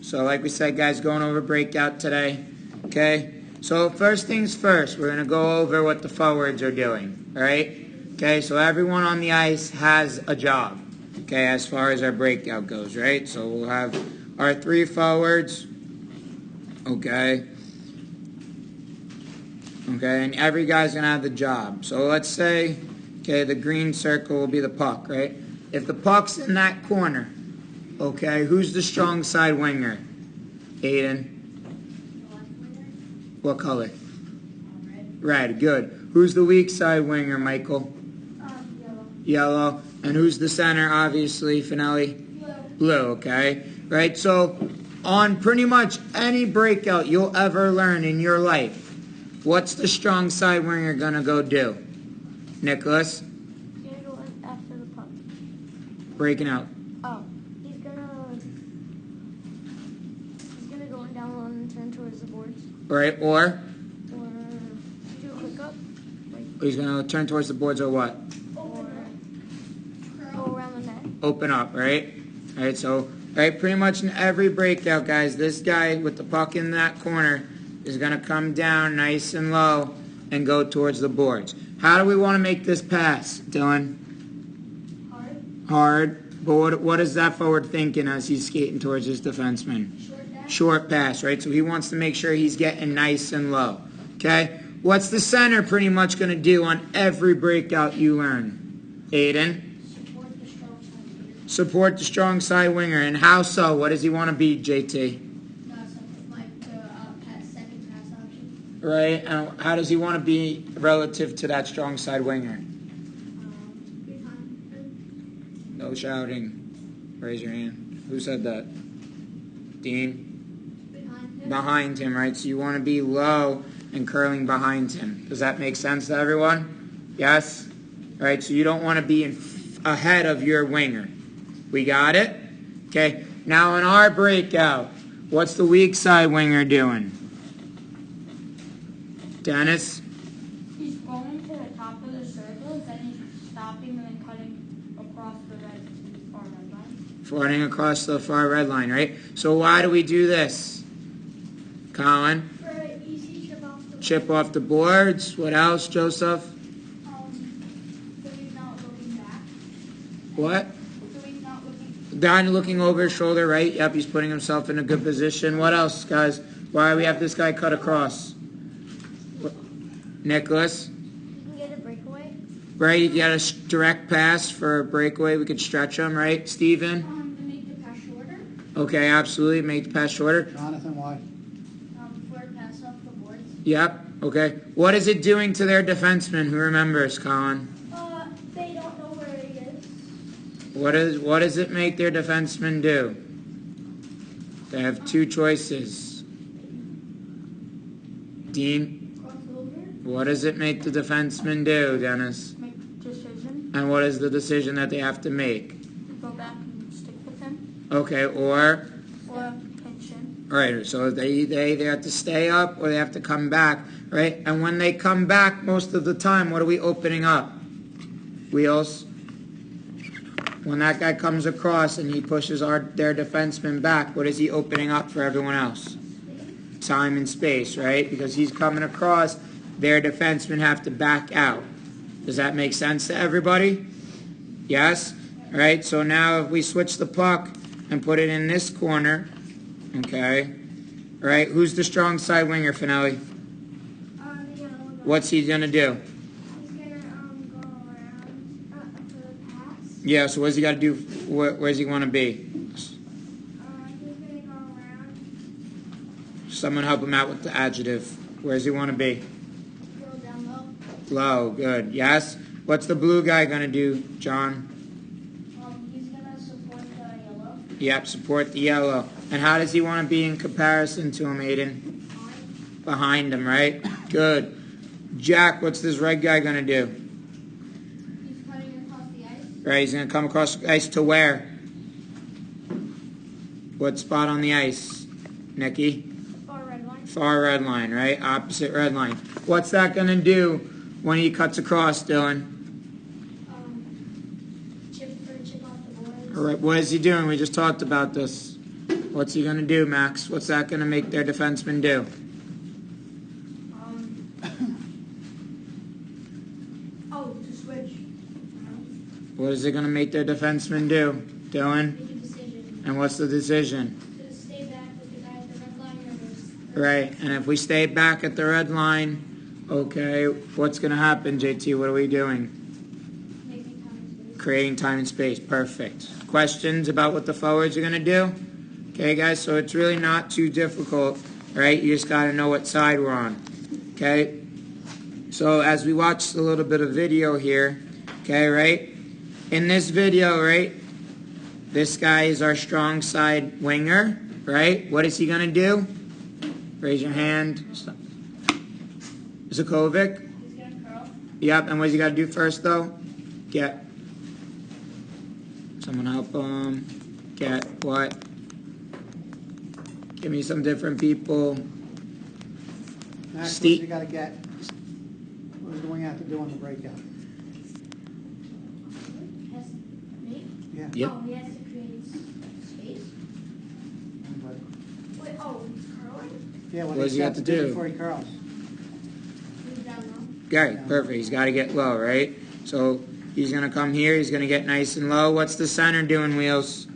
So like we said, guys, going over breakout today. Okay? So first things first, we're going to go over what the forwards are doing. All right? Okay, so everyone on the ice has a job. Okay, as far as our breakout goes, right? So we'll have our 3 forwards. Okay. Okay, and every guy's going to have the job. So let's say, okay, the green circle will be the puck, right? If the puck's in that corner, okay, who's the strong side winger? Aiden? What color? Red, good. Who's the weak side winger, Michael? Yellow. And who's the center, obviously, Finelli? Blue, okay? Right, so on pretty much any breakout you'll ever learn in your life, what's the strong side winger going to go do? Nicholas? He's going to go after the puck. Breaking out. Oh, he's going to go down low and turn towards the boards. Right, or do a quick up. He's going to turn towards the boards or what? Or go around the net. Open up, right? All right, so pretty much in every breakout, guys, this guy with the puck in that corner is going to come down nice and low and go towards the boards. How do we want to make this pass, Dylan? Hard. But what is that forward thinking as he's skating towards his defenseman? Short pass, right? So he wants to make sure he's getting nice and low. Okay? What's the center pretty much going to do on every breakout you learn? Aiden? Support the strong side winger. And how so? What does he want to be, JT? Right? And how does he want to be relative to that strong side winger? No shouting. Raise your hand. Who said that? Dean? Behind him, right? So you want to be low and curling behind him. Does that make sense to everyone? Yes? Right? So you don't want to be ahead of your winger. We got it? Okay. Now in our breakout, what's the weak side winger doing? Dennis? He's going to the top of the circle, then he's stopping and then cutting across the far red line. Floating across the far red line, right? So why do we do this? Colin? For an easy chip off the boards. What else, Joseph? So he's not looking back. What? So he's not looking. Don looking over his shoulder, right? Yep, he's putting himself in a good position. What else, guys? Why do we have this guy cut across? Nicholas? You can get a breakaway. Right, you got a direct pass for a breakaway. We could stretch him, right? Steven? To make the pass shorter. Okay, absolutely. Make the pass shorter. Jonathan, why? For a pass off the boards. Yep, okay. What is it doing to their defenseman? Who remembers, Colin? They don't know where he is. What does it make their defenseman do? They have 2 choices. Dean? What does it make the defenseman do, Dennis? Make decision. And what is the decision that they have to make? Go back and stick with him. Okay, or Pinch him. right, so they have to stay up or they have to come back, right? And when they come back, most of the time, what are we opening up? Wheels. When that guy comes across and he pushes their defenseman back, what is he opening up for everyone else? Time and space, right? Because he's coming across, their defensemen have to back out. Does that make sense to everybody? Yes? All right, so now if we switch the puck and put it in this corner, okay, all right, who's the strong side winger, Finelli? What's he going to do? He's going to go around for the pass. Yeah, so what's he got to do? Where's he want to be? He's going to go around. Someone help him out with the adjective. Where's he want to be? Go down low. Low, good. Yes? What's the blue guy going to do, John? He's going to support the yellow. Yep, support the yellow. And how does he want to be in comparison to him, Aiden? Behind him, right? Good. Jack, what's this red guy going to do? He's cutting across the ice. Right, he's going to come across the ice to where? What spot on the ice? Nikki? Far red line. Far red line, right? Opposite red line. What's that going to do when he cuts across, Dylan? Chip off the boards. All right, what is he doing? We just talked about this. What's he going to do, Max? What's that going to make their defenseman do? To switch. What is it going to make their defenseman do, Dylan? Make a decision. And what's the decision? To stay back with the guy at the red line. Right, and if we stay back at the red line, okay, what's going to happen, JT? What are we doing? Making time and space. Creating time and space. Perfect. Questions about what the forwards are going to do? Okay, guys, so it's really not too difficult, right? You just got to know what side we're on, okay? So as we watch a little bit of video here, okay, right? In this video, right, this guy is our strong side winger, right? What is he going to do? Raise your hand. Zakovic? He's gonna curl. Yep, and what's he got to do first, though? Get. Someone help him. Get what? Give me some different people. Max, Steve. what you got to get? What is the winger have to do on the breakout? Me? Yeah. Yep. Oh, he has to create space. But- Wait, he's curling? Yeah, What does he have to do? before he curls? Move down Okay, perfect. He's got to get low, right? So he's going to come here. He's going to get nice and low. What's the center doing, Wheels? low.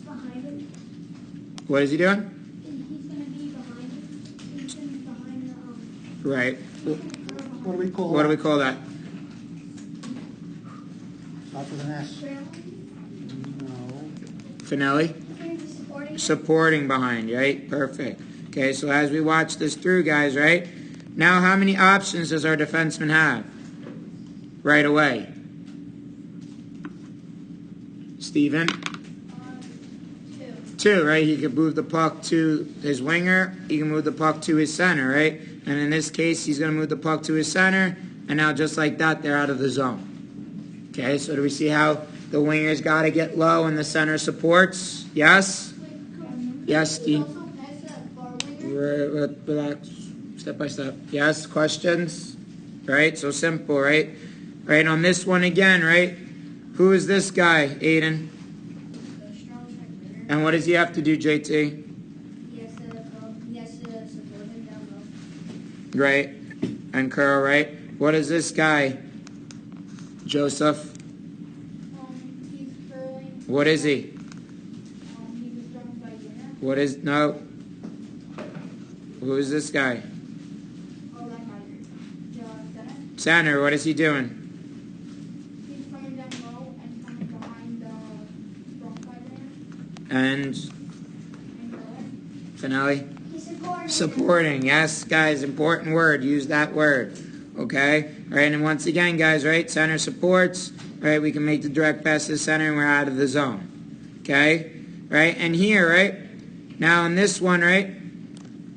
Behind him. What is he doing? He's gonna be behind. He's gonna be behind the Right. What do we call What do we that? call that? Starts with an S. No. Finale? supporting. Supporting behind, right? Perfect. Okay, so as we watch this through, guys, right? Now, how many options does our defenseman have? Right away. Steven? Two, right? He can move the puck to his winger. He can move the puck to his center, right? And in this case, he's going to move the puck to his center. And now, just like that, they're out of the zone. Okay, so do we see how the winger's got to get low and the center supports? Yes? Yes, Steve? Relax. Step by step. Yes, questions? Right, so simple, right? Right, on this one again, right? Who is this guy, Aiden? And what does he have to do, JT? He has to support him down low. Right, and curl, right? What is this guy, Joseph? He's curling. What is he? He was done by dinner. What is, no. Who is this guy? Oh, that guy. Center. Center, what is he doing? He's coming down low and coming behind the strong side there. And And curling. finale? He's supporting. Supporting, yes, guys, important word. Use that word, okay? All right, and once again, guys, right, center supports, right, we can make the direct pass to the center and we're out of the zone, okay? Right, and here, right, now in this one, right,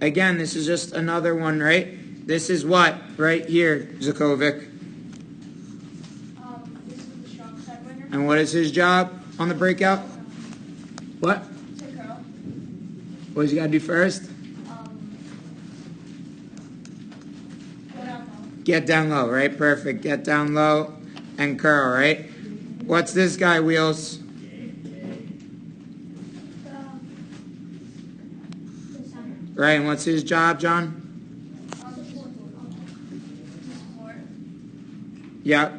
again, this is just another one, right? This is what, right here, Zakovic. This is the strong side winner. And what is his job on the breakout? What? To curl. What does he got to do first? Go down low. Get down low, right? Perfect. Get down low and curl, right? What's this guy, Wheels? The center. Right, and what's his job, John? Support. Yep.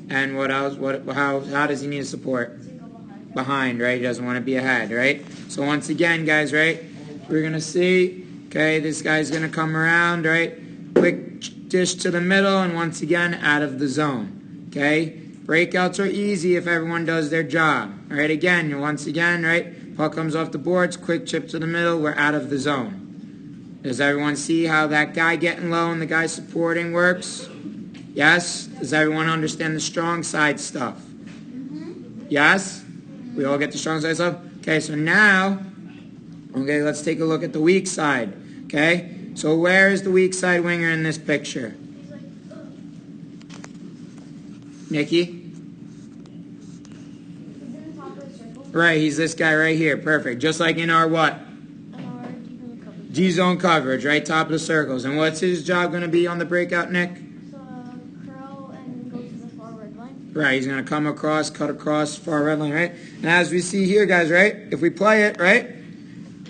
And what else? How does he need support? To go behind. Behind, right? He doesn't want to be ahead, right? So once again, guys, right? We're going to see, okay, this guy's going to come around, right? Quick dish to the middle, and once again, out of the zone, okay? Breakouts are easy if everyone does their job. All right, again, once again, right? Puck comes off the boards, quick chip to the middle, we're out of the zone. Does everyone see how that guy getting low and the guy supporting works? Yes? Does everyone understand the strong side stuff? Yes? We all get the strong side stuff? Okay, so now, okay, let's take a look at the weak side. Okay? So where is the weak side winger in this picture? He's like, Nikki? he's in the top of the circle. Right, he's this guy right here. Perfect. Just like in our what? Or deep in the coverage. D-zone coverage, right? Top of the circles. And what's his job going to be on the breakout, Nick? So curl and go to the forward line. Right, he's going to come across, cut across, far red line, right? And as we see here, guys, right, if we play it, right,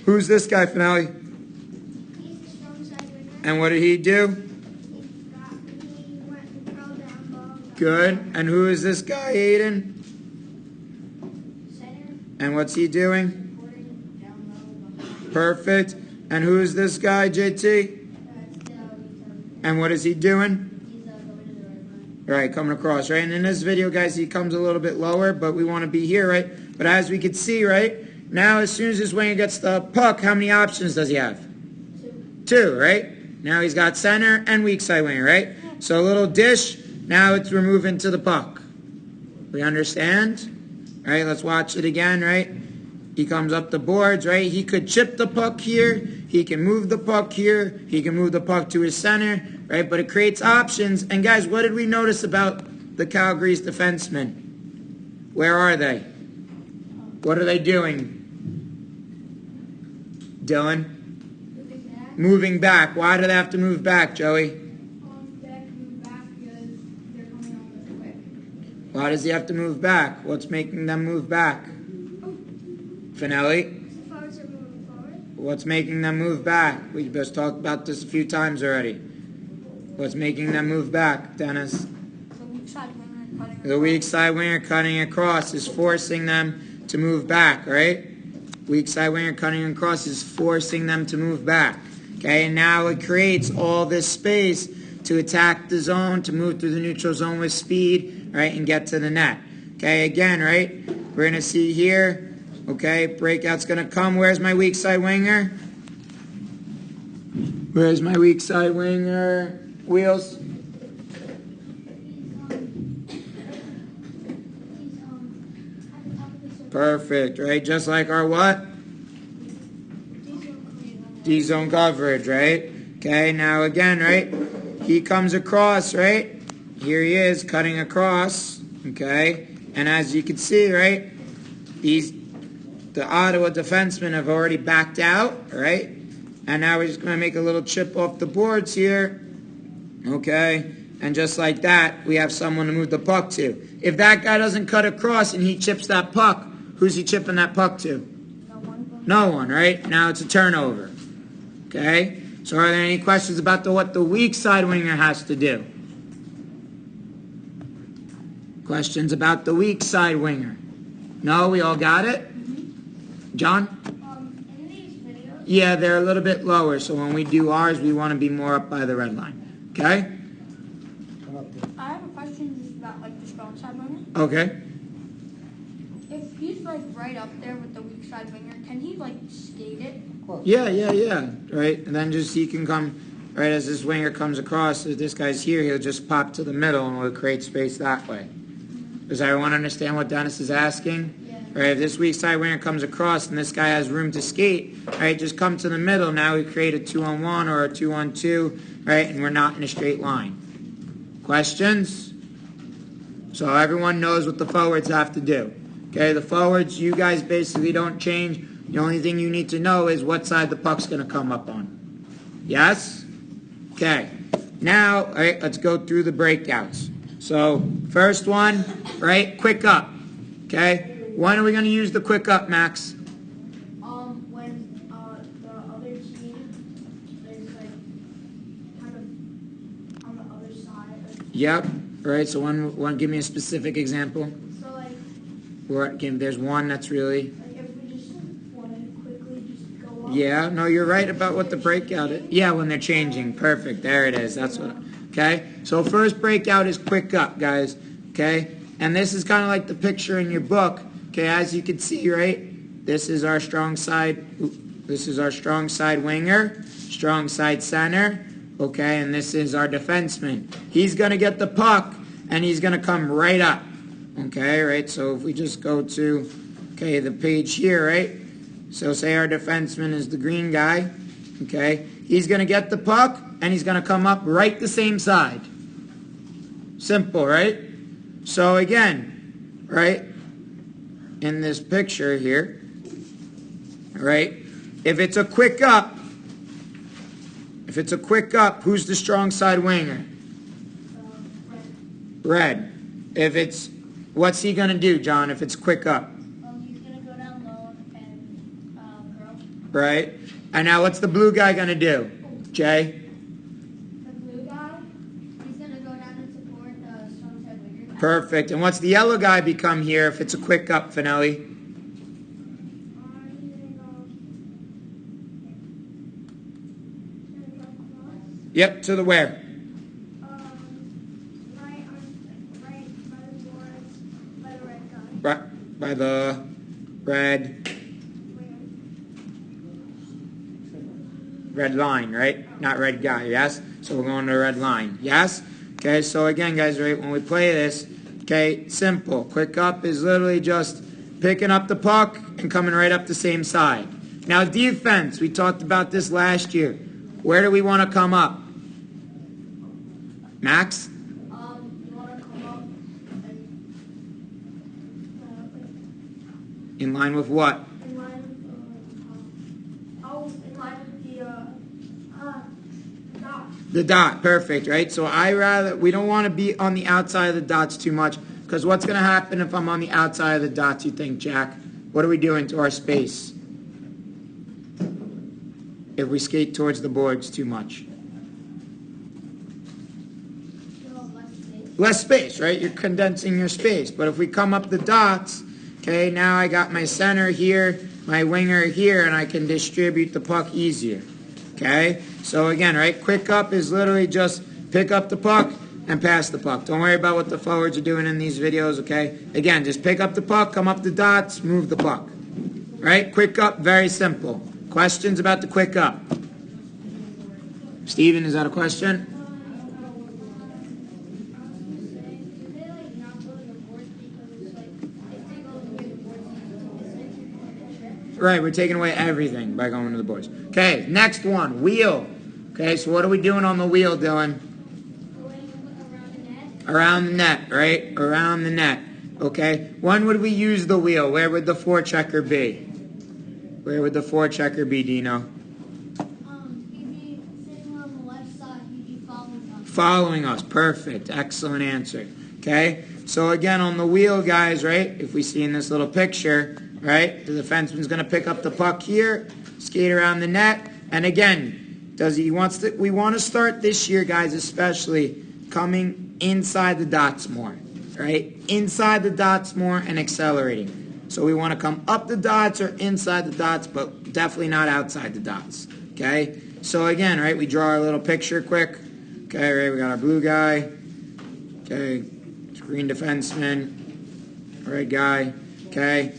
who's this guy, Finale? He's the strong side winger. And what did he do? He went and curled down ball. Good. And who is this guy, Aiden? Center. And what's he doing? Supporting down low. Behind. Perfect. And who is this guy, JT? And what is he doing? He's going to the red line. Right, coming across, right? And in this video, guys, he comes a little bit lower, but we want to be here, right? But as we can see, right, now as soon as this winger gets the puck, how many options does he have? Two, right? Now he's got center and weak side winger, right? So a little dish, now we're moving to the puck. We understand? All right, let's watch it again, right? He comes up the boards, right? He could chip the puck here. He can move the puck here. He can move the puck to his center, right? But it creates options. And guys, what did we notice about the Calgary's defensemen? Where are they? What are they doing? Dylan? Moving back. Why do they have to move back, Joey? They have to move back because they're coming on with quick. Why does he have to move back? What's making them move back? Finelli? The forwards are moving forward. What's making them move back? We just talked about this a few times already. What's making them move back, Dennis? The weak side winger cutting The weak side winger cutting across is forcing them to move back, right? Weak side winger cutting across is forcing them to move back. Okay, and now it creates all this space to attack the zone, to move through the neutral zone with speed, right, and get to the net. Okay, again, right, we're going to see here, okay, breakout's going to come. Where's my weak side winger? Where's my weak side winger? Wheels? He's at the top of the circle. Perfect, right? Just like our what? D-zone coverage, right? Okay, now again, right? He comes across, right? Here he is cutting across, okay? And as you can see, right? The Ottawa defensemen have already backed out, right? And now we're just going to make a little chip off the boards here, okay? And just like that, we have someone to move the puck to. If that guy doesn't cut across and he chips that puck, who's he chipping that puck to? No one, right? Now it's a turnover. Okay? So are there any questions about what the weak side winger has to do? Questions about the weak side winger? No, we all got it? John? In these videos, Yeah, they're a little bit lower, so when we do ours, we want to be more up by the red line. Okay? I have a question just about like the strong side winger. Okay. If he's like right up there with the weak side winger, can he like skate it? Yeah. Right? And then just he can come, right, as this winger comes across, if this guy's here, he'll just pop to the middle and we'll create space that way. Does everyone understand what Dennis is asking? Yeah. Right, if this weak side winger comes across and this guy has room to skate, right, just come to the middle. Now we create a 2-on-1 or a 2-on-2, right, and we're not in a straight line. Questions? So everyone knows what the forwards have to do. Okay, the forwards, you guys basically don't change. The only thing you need to know is what side the puck's going to come up on. Yes? Okay. Now, all right, let's go through the breakouts. So, first one, right, quick up. Okay? When are we going to use the quick up, Max? when the other team is like kind of on the other side. Yep. All right, so one, give me a specific example. So like There's one that's really... if we just want to quickly just go up. Yeah, no, you're right about what the breakout is. Yeah, when they're changing. Perfect. There it is. That's what... Okay? So first breakout is quick up, guys. Okay? And this is kind of like the picture in your book. Okay, as you can see, right? This is our strong side. This is our strong side winger. Strong side center. Okay, and this is our defenseman. He's going to get the puck, and he's going to come right up. Okay, right? So if we just go to, okay, the page here, right? So say our defenseman is the green guy. Okay, he's going to get the puck, and he's going to come up right the same side. Simple, right? So again, right, in this picture here, right, if it's a quick up, who's the strong side winger? Red. If it's What's he going to do, John, if it's quick up? He's gonna go down low and curl. Right? And now what's the blue guy going to do? Jay? The blue guy, he's gonna go down and support the strong side winger. Perfect. And what's the yellow guy become here if it's a quick up, Finelli? Yep, to the where? Right by the red line, right? Not red guy, yes? So we're going to the red line, yes? Okay, so again, guys, right, when we play this, okay, simple. Quick up is literally just picking up the puck and coming right up the same side. Now, defense, we talked about this last year. Where do we want to come up? Max? You wanna come up and In line with what? in line with the dot. The dot, perfect, right? So we don't want to be on the outside of the dots too much, because what's going to happen if I'm on the outside of the dots, you think, Jack? What are we doing to our space if we skate towards the boards too much? Less space, right? You're condensing your space. But if we come up the dots, okay, now I got my center here, my winger here, and I can distribute the puck easier. Okay? So again, right, quick up is literally just pick up the puck and pass the puck. Don't worry about what the forwards are doing in these videos, okay? Again, just pick up the puck, come up the dots, move the puck. Right? Quick up, very simple. Questions about the quick up? Steven, is that a question? Right, we're taking away everything by going to the boards. Okay, next one, wheel. Okay, so what are we doing on the wheel, Dylan? Around the net, right? Around the net. Okay, when would we use the wheel? Where would the forechecker be? Where would the forechecker be, Dino? He'd be sitting on the left side. He'd be following us. Following us, perfect, excellent answer. Okay, so again on the wheel, guys, right? If we see in this little picture, right? The defenseman's going to pick up the puck here, skate around the net, and again, we want to start this year, guys, especially coming inside the dots more, right? Inside the dots more and accelerating. So we want to come up the dots or inside the dots, but definitely not outside the dots, okay? So again, right, we draw our little picture quick. Okay, right, we got our blue guy. Okay, green defenseman, red guy, okay?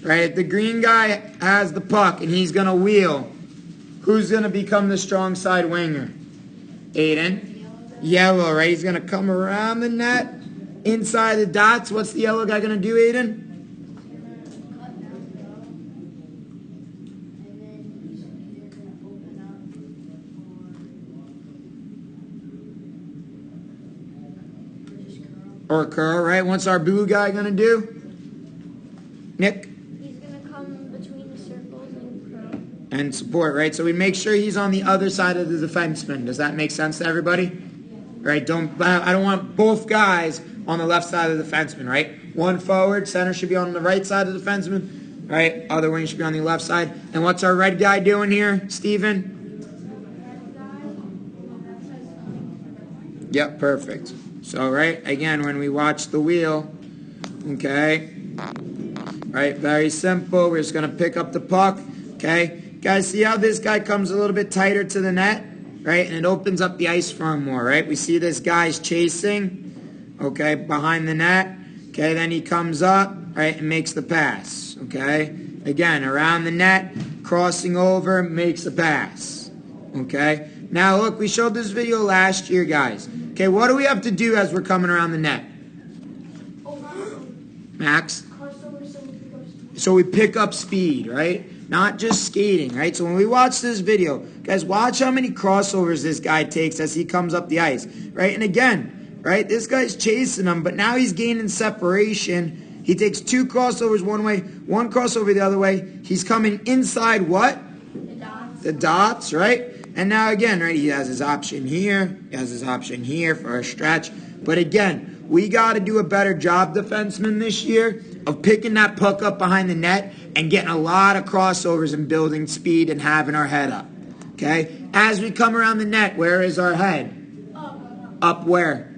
Right, the green guy has the puck and he's going to wheel. Who's going to become the strong side winger? Aiden. Yellow, right? He's going to come around the net, inside the dots. What's the yellow guy going to do, Aiden? Or curl, right? What's our blue guy going to do? Nick? He's gonna come between the circles and curl. And support, right? So we make sure he's on the other side of the defenseman. Does that make sense to everybody? Right? I don't want both guys on the left side of the defenseman, right? One forward, center should be on the right side of the defenseman, right? Other wing should be on the left side. And what's our red guy doing here, Steven? Yep, perfect. So, right, again, when we watch the wheel, okay, right, very simple. We're just going to pick up the puck, okay? Guys, see how this guy comes a little bit tighter to the net, right? And it opens up the ice for him more, right? We see this guy's chasing, okay, behind the net. Okay, then he comes up, right, and makes the pass, okay? Again, around the net, crossing over, makes a pass, okay? Now, look, we showed this video last year, guys. Okay, what do we have to do as we're coming around the net? Max? So we pick up speed, right? Not just skating, right? So when we watch this video, guys, watch how many crossovers this guy takes as he comes up the ice, right? And again, right, this guy's chasing him, but now he's gaining separation. He takes two crossovers one way, one crossover the other way. He's coming inside what? The dots. The dots, right? And now again, right, he has his option here. He has his option here for a stretch. But again, We got to do a better job, defenseman, this year of picking that puck up behind the net and getting a lot of crossovers and building speed and having our head up. Okay? As we come around the net, where is our head? Up where?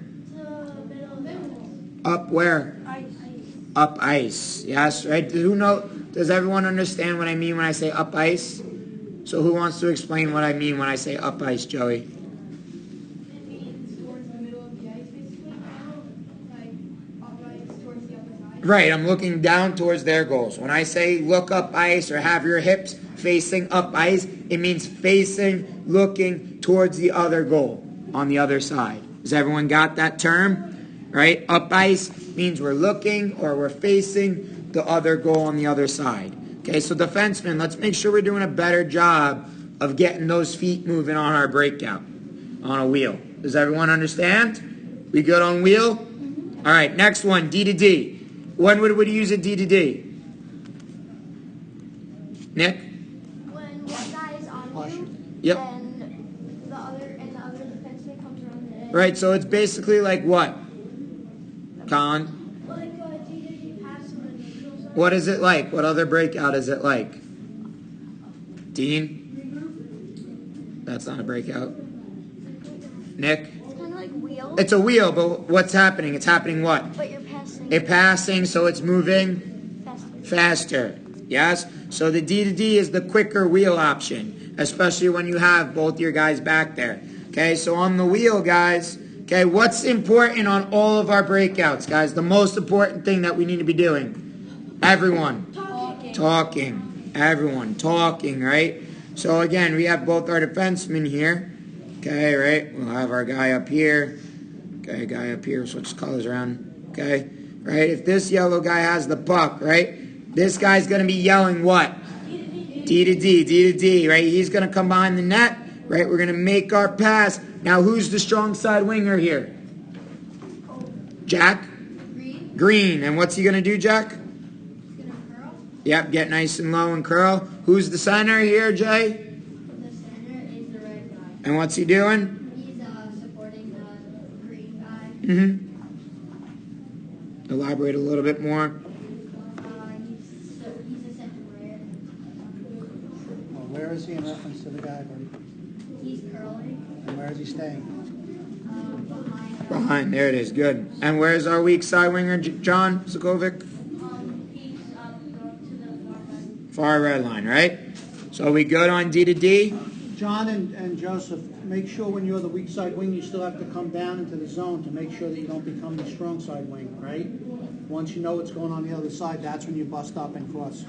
Up where? Up ice. Yes, right? Does everyone understand what I mean when I say up ice? So who wants to explain what I mean when I say up ice, Joey? It means towards the middle of the ice, basically. Like, up ice towards the other side. Right, I'm looking down towards their goals. When I say look up ice or have your hips facing up ice, it means facing, looking towards the other goal on the other side. Has everyone got that term? Right? Up ice means we're looking or we're facing the other goal on the other side. Okay, so defensemen, let's make sure we're doing a better job of getting those feet moving on our breakout on a wheel. Does everyone understand? We good on wheel? All right, next one, D to D. When would we use a D to D? Nick? When one guy is on you, Yep. and the other defenseman comes around the edge. Right, so it's basically like what? Colin? Like DDD pass on the neutral side. What is it like? What other breakout is it like? Dean? That's not a breakout. Nick? It's kind of like wheel, It's a wheel, but what's happening? It's happening what? but you're passing It's passing, so it's moving faster. faster. Yes? So the D to D is the quicker wheel option, especially when you have both your guys back there. Okay, so on the wheel, guys, okay, what's important on all of our breakouts, guys? The most important thing that we need to be doing. Everyone. Talking. Everyone. Talking, right? So again, we have both our defensemen here. Okay, right? We'll have our guy up here. Okay, guy up here. Switch colors around. Okay, right? If this yellow guy has the puck, right? This guy's going to be yelling what? D to D, D to D, right? He's going to come behind the net, right? We're going to make our pass. Now, who's the strong side winger here? Jack? Green. And what's he going to do, Jack? Yep, get nice and low and curl. Who's the center here, Jay? The center is the red guy. And what's he doing? He's supporting the green guy. Mm-hmm. Elaborate a little bit more. He's a center red. Well, where is he in reference to the guy, buddy? He's curling. And where is he staying? Behind. Behind, there it is, good. And where's our weak side winger, John Zakovic? He's to the Far red line, right? So we good on D to D? John and Joseph, make sure when you're the weak side wing, you still have to come down into the zone to make sure that you don't become the strong side wing, right? Once you know what's going on the other side, that's when you bust up and cross,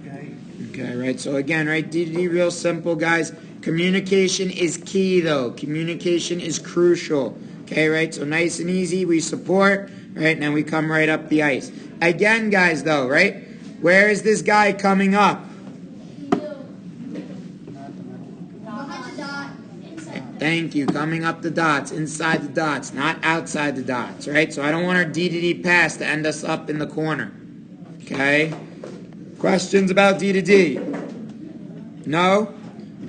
okay? Okay, right. So again, right, D to D, real simple, guys. Communication is key, though. Communication is crucial. Okay, right? So nice and easy, we support, right? And then we come right up the ice. Again, guys, though, right? Where is this guy coming up? Behind the dot. Inside. Thank you. Coming up the dots, inside the dots, not outside the dots, right? So I don't want our D to D pass to end us up in the corner. Okay? Questions about D to D? No?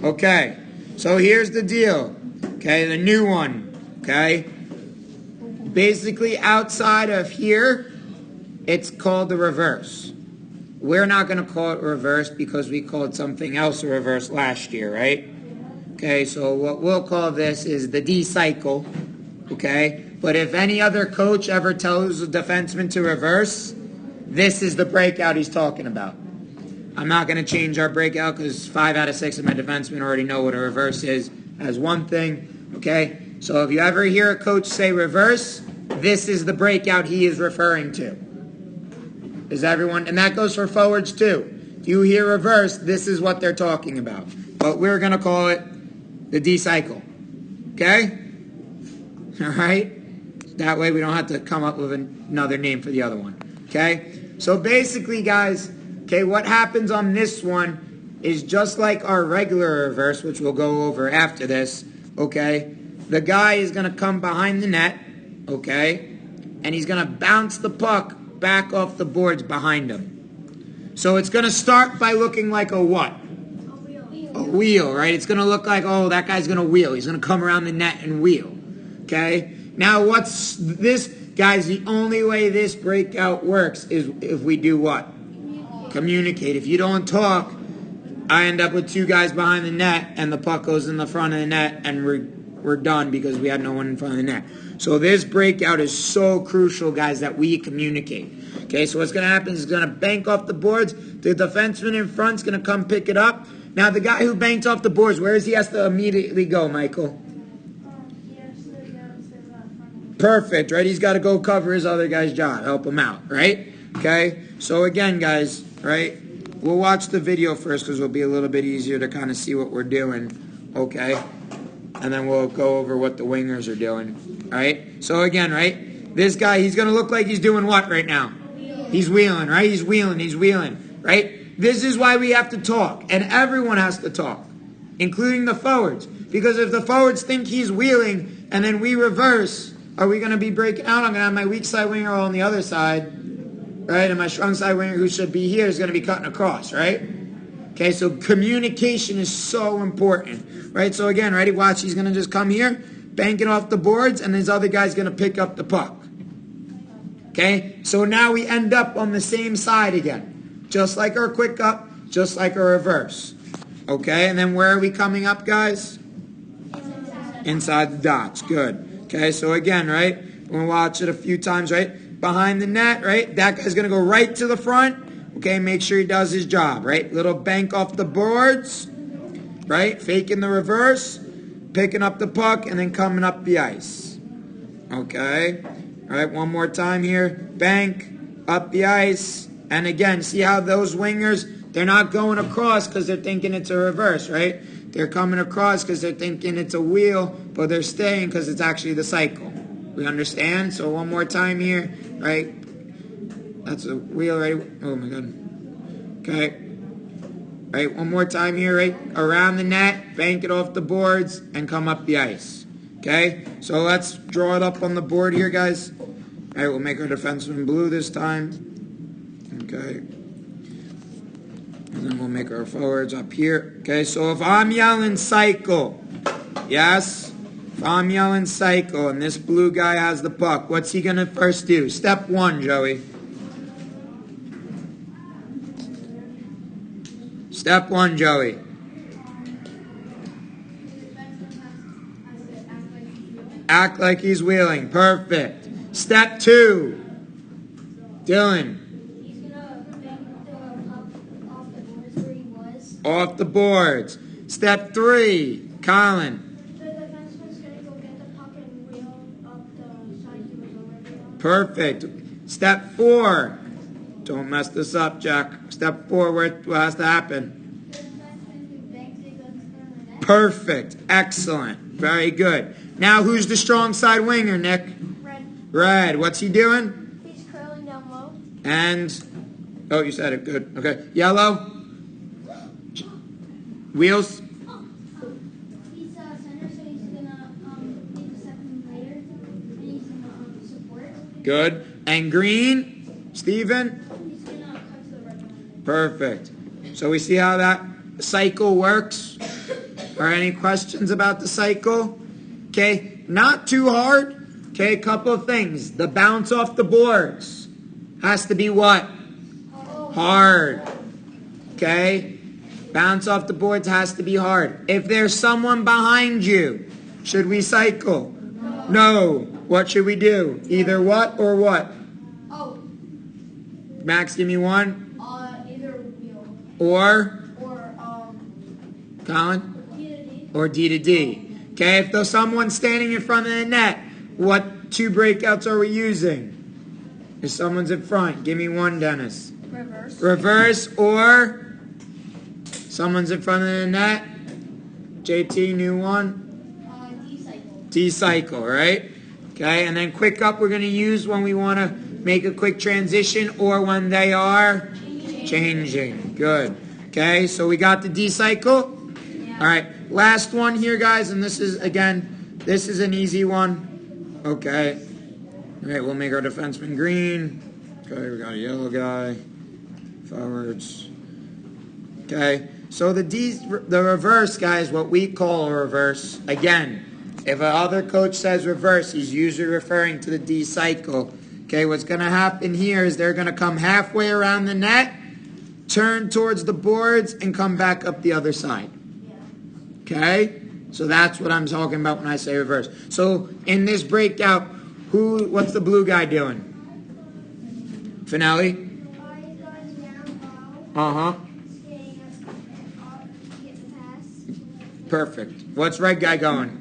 Okay. So here's the deal. Okay, the new one. Okay? Basically, outside of here, it's called the reverse. We're not going to call it reverse because we called something else a reverse last year, right? Okay, so what we'll call this is the D cycle, okay? But if any other coach ever tells a defenseman to reverse, this is the breakout he's talking about. I'm not going to change our breakout because 5 out of 6 of my defensemen already know what a reverse is as one thing, okay? So if you ever hear a coach say reverse, this is the breakout he is referring to. Is everyone, and that goes for forwards too. If you hear reverse, this is what they're talking about. But we're going to call it the D cycle. Okay? All right? That way we don't have to come up with another name for the other one. Okay? So basically, guys, okay, what happens on this one is just like our regular reverse, which we'll go over after this. Okay? The guy is going to come behind the net. Okay? And he's going to bounce the puck back off the boards behind him. So it's going to start by looking like a what? A wheel, right? It's going to look like, oh, that guy's going to wheel. He's going to come around the net and wheel. Okay? Now, what's this? Guys, the only way this breakout works is if we do what? Communicate. If you don't talk, I end up with two guys behind the net, and the puck goes in the front of the net, and we're done because we had no one in front of the net. So this breakout is so crucial, guys, that we communicate. Okay, so what's going to happen is it's going to bank off the boards. The defenseman in front is going to come pick it up. Now, the guy who banked off the boards, where does he has to immediately go, Michael? Perfect, right? He's got to go cover his other guy's job, help him out, right? Okay, so again, guys, right? We'll watch the video first because it'll be a little bit easier to kind of see what we're doing, okay? And then we'll go over what the wingers are doing, all right? So again, right? This guy, he's going to look like he's doing what right now? He's wheeling, right? He's wheeling, right? This is why we have to talk, and everyone has to talk, including the forwards. Because if the forwards think he's wheeling and then we reverse, are we going to be breaking out? I'm going to have my weak side winger on the other side, right? And my strong side winger, who should be here, is going to be cutting across, right? Okay, so communication is so important, right? So again, ready? Watch, he's going to just come here, bank it off the boards, and his other guy's going to pick up the puck. Okay, so now we end up on the same side again. Just like our quick up, just like our reverse. Okay, and then where are we coming up, guys? Inside the dots, good. Okay, so again, right? We're going to watch it a few times, right? Behind the net, right? That guy's going to go right to the front. Okay, make sure he does his job, right? Little bank off the boards, right? Faking the reverse, picking up the puck, and then coming up the ice. Okay, all right, one more time here. Bank, up the ice, and again, see how those wingers, they're not going across because they're thinking it's a reverse, right? They're coming across because they're thinking it's a wheel, but they're staying because it's actually the cycle. We understand? So one more time here, right? That's a wheel, right? Oh my God. Okay. Right, one more time here, right? Around the net, bank it off the boards, and come up the ice. Okay? So let's draw it up on the board here, guys. All right, we'll make our defenseman blue this time. Okay. And then we'll make our forwards up here. Okay, so if I'm yelling cycle, yes? If I'm yelling cycle and this blue guy has the puck, what's he going to first do? Step one, Joey. Step one, Joey. Act like he's wheeling. Perfect. Step two. Dylan. He's gonna bank the puck off the boards where he was. Off the boards. Step three. Colin. The defenseman's gonna go get the puck and wheel up the side he was already on. Perfect. Step four. Don't mess this up, Jack. Step four, what has to happen? The defenseman banks it against the net. Perfect. Excellent. Very good. Now, who's the strong side winger, Nick? Red. Red. What's he doing? He's curling down low. And, oh, you said it. Good. Okay. Yellow. Wheels. He's center, so he's gonna make a second later, and he's gonna support. Good. And green. Steven. He's gonna cut to the right behind Perfect. So we see how that cycle works? Or any questions about the cycle? Okay, not too hard. Okay, a couple of things. The bounce off the boards has to be what? Hard. Okay, bounce off the boards has to be hard. If there's someone behind you, should we cycle? No. What should we do? Either what or what? Oh, Max, give me one. either wheel Or, or Colin? D to D. Or D to D. Okay, if there's someone standing in front of the net, what two breakouts are we using? If someone's in front, give me one, Dennis. Reverse. Reverse or someone's in front of the net. JT, new one. D cycle. D cycle, right? Okay, and then quick up we're going to use when we want to make a quick transition or when they are changing. Good. Okay, so we got the D cycle. All right, last one here, guys, and this is, again, this is an easy one. Okay. All right, we'll make our defenseman green. Okay, we got a yellow guy. Forwards. Okay, so the reverse, guys, what we call a reverse, again, If another coach says reverse, he's usually referring to the D cycle. Okay, what's going to happen here is they're going to come halfway around the net, turn towards the boards, and come back up the other side. Okay? So that's what I'm talking about when I say reverse. So in this breakout, what's the blue guy doing? Finale? He's going down low, Uh-huh. skating up to get the pass. Perfect. What's red guy going?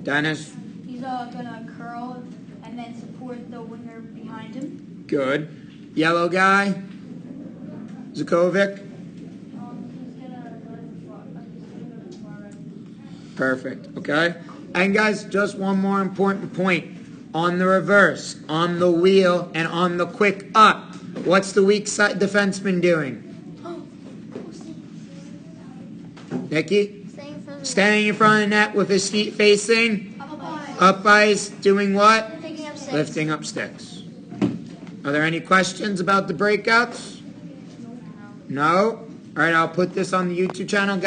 Dennis? He's gonna curl and then support the winger behind him. Good. Yellow guy? Zakovic? He's gonna go to the far right. Perfect. Okay? And guys, just one more important point. On the reverse, on the wheel, and on the quick up, what's the weak side defenseman doing? Nikki? Staying in front of the net with his feet facing up ice, doing what? Lifting up sticks. Are there any questions about the breakouts? No? All right, I'll put this on the YouTube channel.